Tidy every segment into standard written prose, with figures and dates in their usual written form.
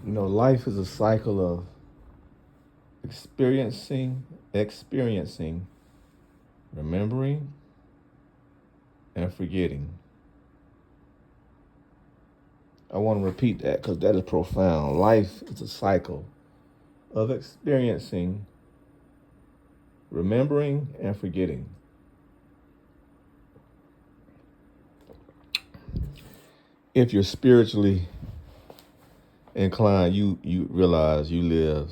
Life is a cycle of experiencing, remembering, and forgetting. I want to repeat that because that is profound. Life is a cycle of experiencing, remembering, and forgetting. If you're spiritually inclined, you realize you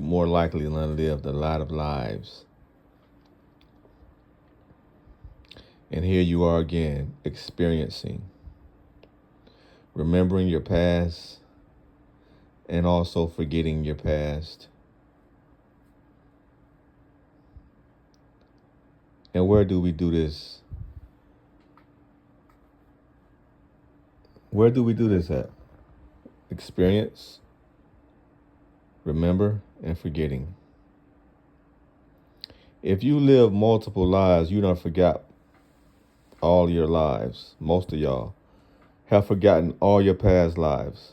more likely to live a lot of lives. And here you are again, experiencing, remembering your past, and also forgetting your past. And where do we do this? Where do we do this at? Experience, remember, and forgetting. If you live multiple lives, you don't forget all your lives. Most of y'all have forgotten all your past lives.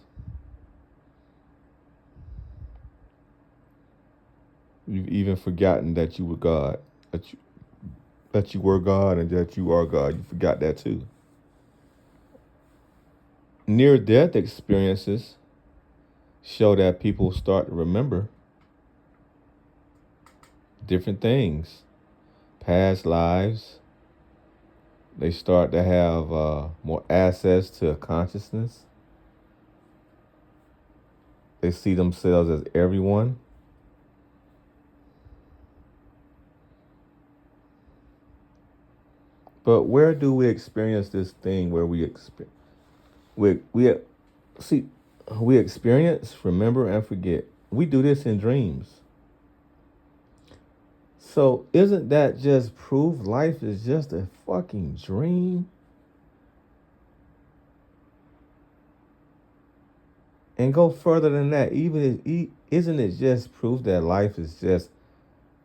You've even forgotten that you were God, that you were God and that you are God. You forgot that too. Near death experiences show that people start to remember different things, past lives. They start to have more access to consciousness. They see themselves as everyone. But where do we experience this thing where we see we experience, remember, and forget? We do this in dreams. So isn't that just proof life is just a fucking dream? And go further than that, isn't it just proof that life is just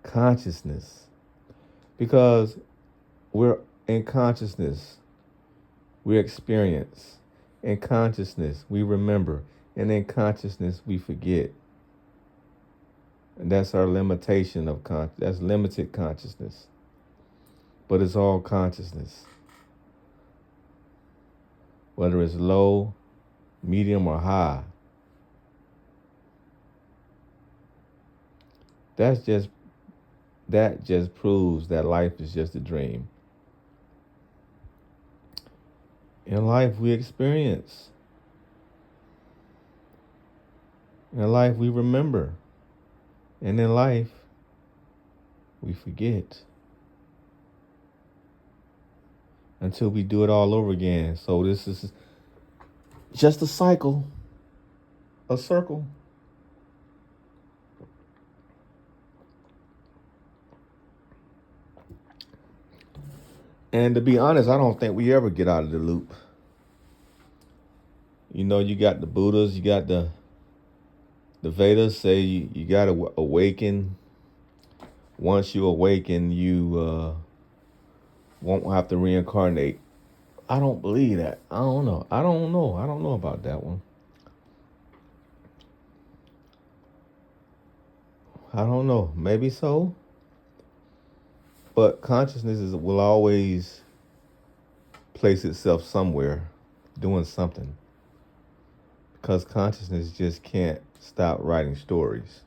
consciousness? Because we're in consciousness, we experience. In consciousness, we remember. And in consciousness, we forget. And that's our limitation of that's limited consciousness. But it's all consciousness. Whether it's low, medium, or high. That just proves that life is just a dream. In life we experience. In life we remember. And in life we forget. Until we do it all over again. So this is just a cycle. A circle. And to be honest, I don't think we ever get out of the loop. You got the Buddhas, you got the Vedas say you got to awaken. Once you awaken, you won't have to reincarnate. I don't believe that. I don't know. I don't know about that one. I don't know. Maybe so. But will always place itself somewhere doing something. Because consciousness just can't stop writing stories.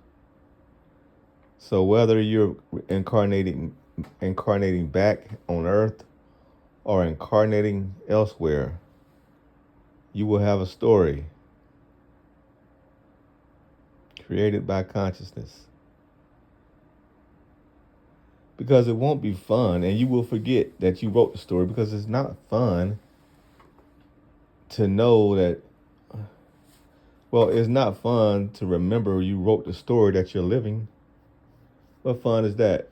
So whether you're incarnating back on Earth or incarnating elsewhere, you will have a story created by consciousness. Because it won't be fun, and you will forget that you wrote the story because it's not fun to know that. Well, it's not fun to remember you wrote the story that you're living. What fun is that?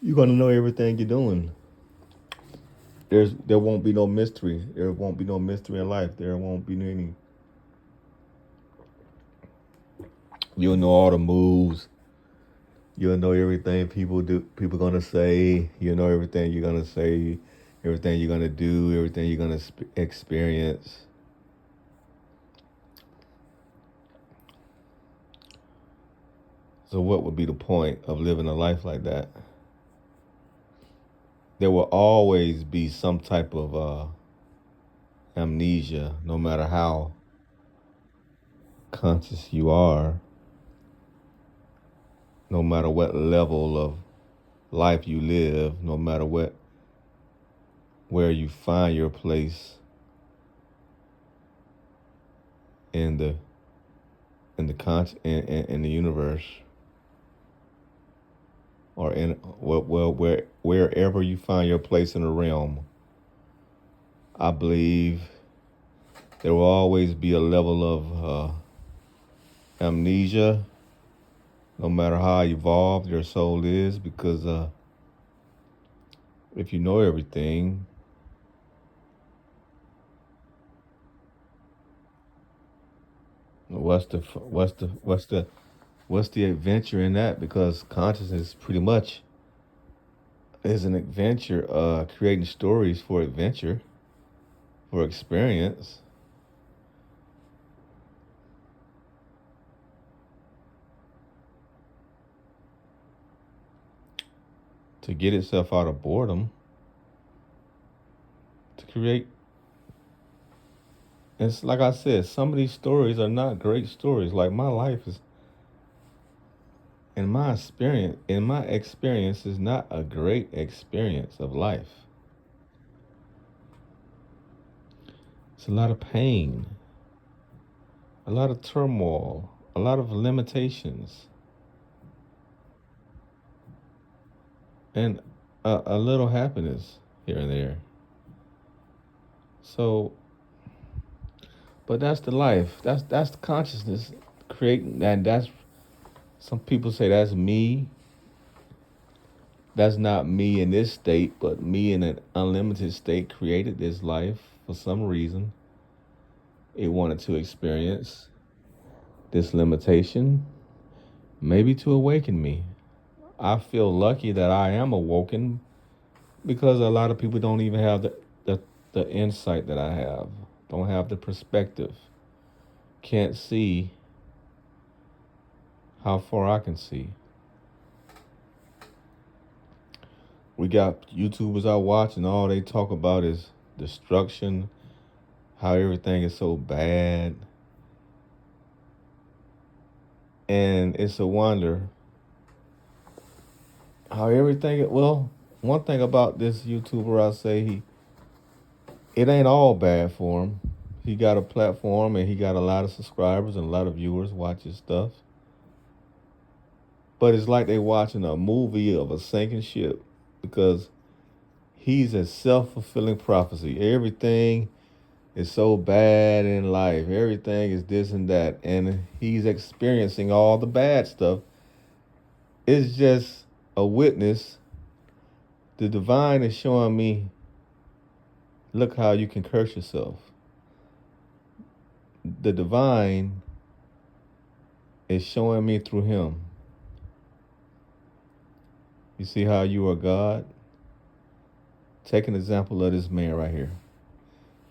You're gonna know everything you're doing. There won't be no mystery. There won't be no mystery in life. There won't be any. You'll know all the moves. You'll know everything people gonna say. You'll know everything you're gonna say. everything you're gonna do, everything you're gonna experience. So, what would be the point of living a life like that? There will always be some type of amnesia, no matter how conscious you are, no matter what level of life you live, no matter where you find your place in in the universe, or in wherever you find your place in the realm. I believe there will always be a level of amnesia, no matter how evolved your soul is, because if you know everything, what's the adventure in that? Because consciousness pretty much is an adventure, creating stories for adventure, for experience. To get itself out of boredom, to create. It's like I said, some of these stories are not great stories. Like my life is, in my experience, is not a great experience of life. It's a lot of pain, a lot of turmoil, a lot of limitations, and a little happiness here and there. So, but that's the life. That's the consciousness creating, and that's, some people say that's me. That's not me in this state, but me in an unlimited state created this life for some reason. It wanted to experience this limitation, maybe to awaken me. I feel lucky that I am awoken, because a lot of people don't even have the insight that I have, don't have the perspective, can't see how far I can see. We got YouTubers I watch, and all they talk about is destruction, how everything is so bad. And it's a wonder how everything, well, one thing about this YouTuber, I say, it ain't all bad for him. He got a platform and he got a lot of subscribers and a lot of viewers watch his stuff. But it's like they watching a movie of a sinking ship, because he's a self-fulfilling prophecy. Everything is so bad in life. Everything is this and that. And he's experiencing all the bad stuff. It's just a witness. The divine is showing me, look how you can curse yourself. The divine is showing me through him. You see how you are God? Take an example of this man right here.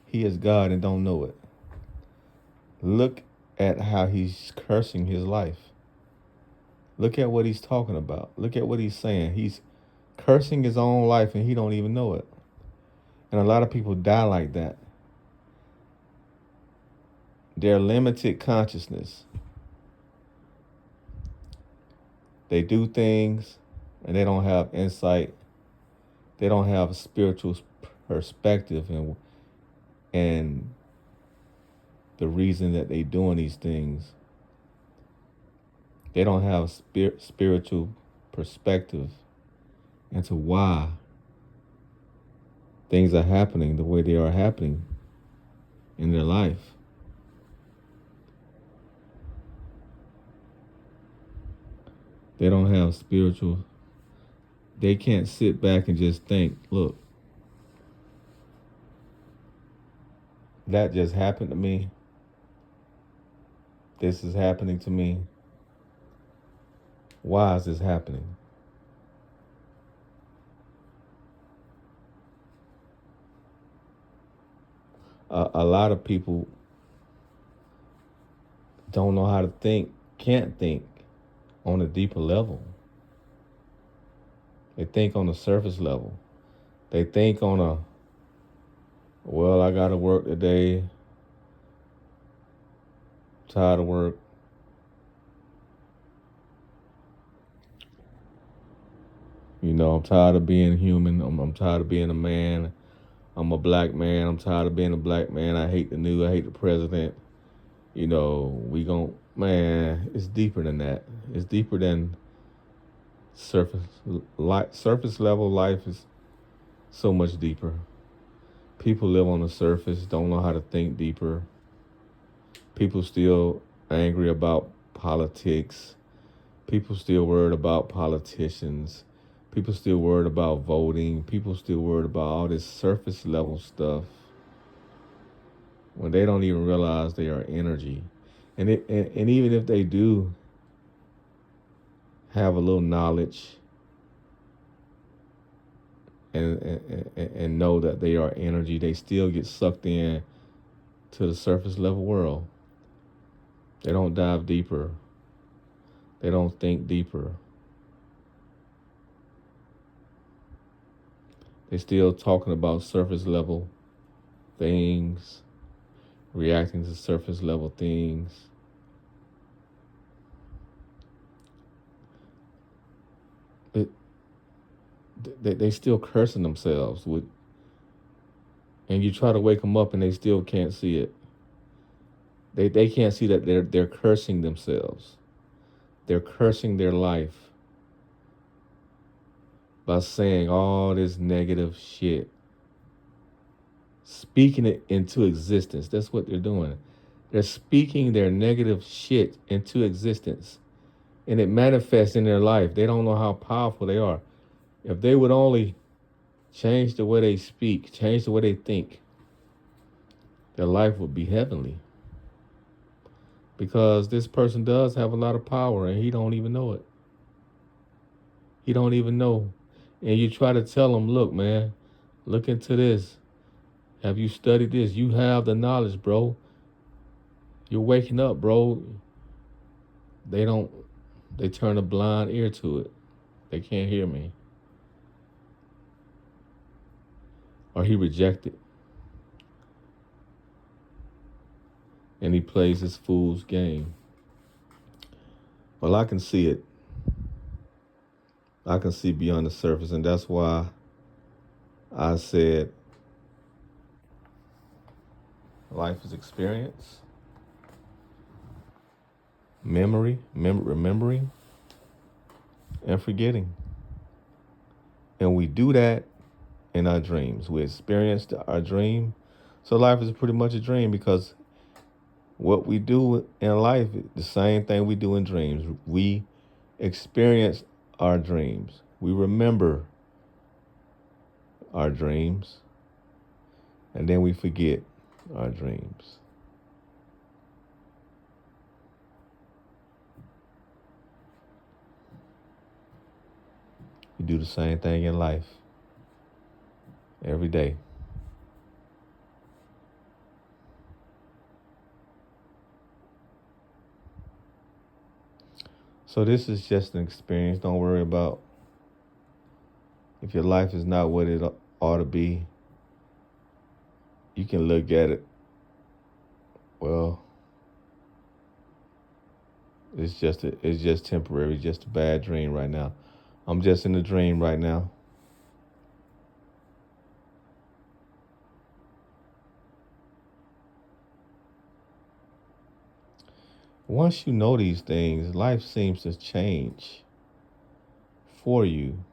He is God and don't know it. Look at how he's cursing his life. Look at what he's talking about. Look at what he's saying. He's cursing his own life and he don't even know it. And a lot of people die like that. Their limited consciousness. They do things and they don't have insight. They don't have a spiritual perspective and the reason that they doing these things. They don't have a spiritual perspective into why things are happening the way they are happening in their life. They don't have spiritual, they can't sit back and just think, look, that just happened to me. This is happening to me. Why is this happening? a lot of people don't know how to think, can't think on a deeper level. They think on the surface level. They think on a, well, I got to work today, tired of work. You know, I'm tired of being human. I'm tired of being a man. I'm a black man. I'm tired of being a black man. I hate the news. I hate the president. You know, man, it's deeper than that. It's deeper than surface. Surface level life is so much deeper. People live on the surface, don't know how to think deeper. People still angry about politics. People still worried about politicians. People still worried about voting. People still worried about all this surface level stuff when they don't even realize they are energy. And even if they do have a little knowledge and know that they are energy, they still get sucked in to the surface level world. They don't dive deeper. They don't think deeper. They still talking about surface level things, reacting to surface level things. They still cursing themselves with, and you try to wake them up and they still can't see it. They can't see that they're cursing themselves. They're cursing their life by saying all this negative shit, speaking it into existence. That's what they're doing. They're speaking their negative shit into existence, and it manifests in their life. They don't know how powerful they are. If they would only change the way they speak, change the way they think, their life would be heavenly. Because this person does have a lot of power and he don't even know it. He don't even know. And you try to tell him, look, man, look into this. Have you studied this? You have the knowledge, bro. You're waking up, bro. They turn a blind ear to it. They can't hear me. Or he rejected. And he plays his fool's game. Well, I can see it. I can see beyond the surface, and that's why I said life is experience, remembering, and forgetting. And we do that in our dreams. We experience our dream. So life is pretty much a dream because what we do in life is the same thing we do in dreams. We experience our dreams. We remember our dreams. And then we forget our dreams. We do the same thing in life every day. So this is just an experience. Don't worry about if your life is not what it ought to be. You can look at it, well, it's just temporary, just a bad dream right now. I'm just in a dream right now. Once you know these things, life seems to change for you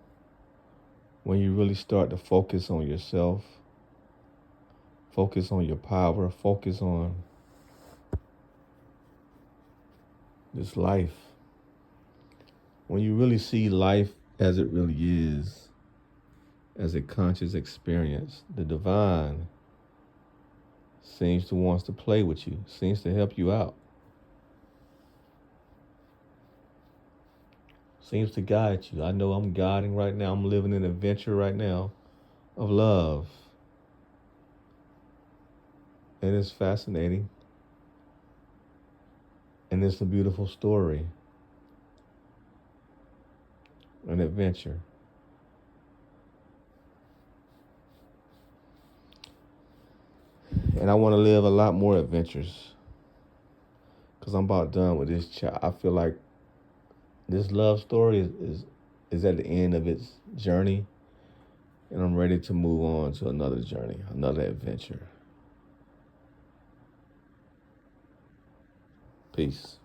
when you really start to focus on yourself, focus on your power, focus on this life. When you really see life as it really is, as a conscious experience, the divine seems to wants to play with you, seems to help you out, seems to guide you. I know I'm guiding right now. I'm living an adventure right now of love. and it's fascinating, and it's a beautiful story, an adventure. And I want to live a lot more adventures because I'm about done with this child. I feel like this love story is at the end of its journey, and I'm ready to move on to another journey, another adventure. Peace.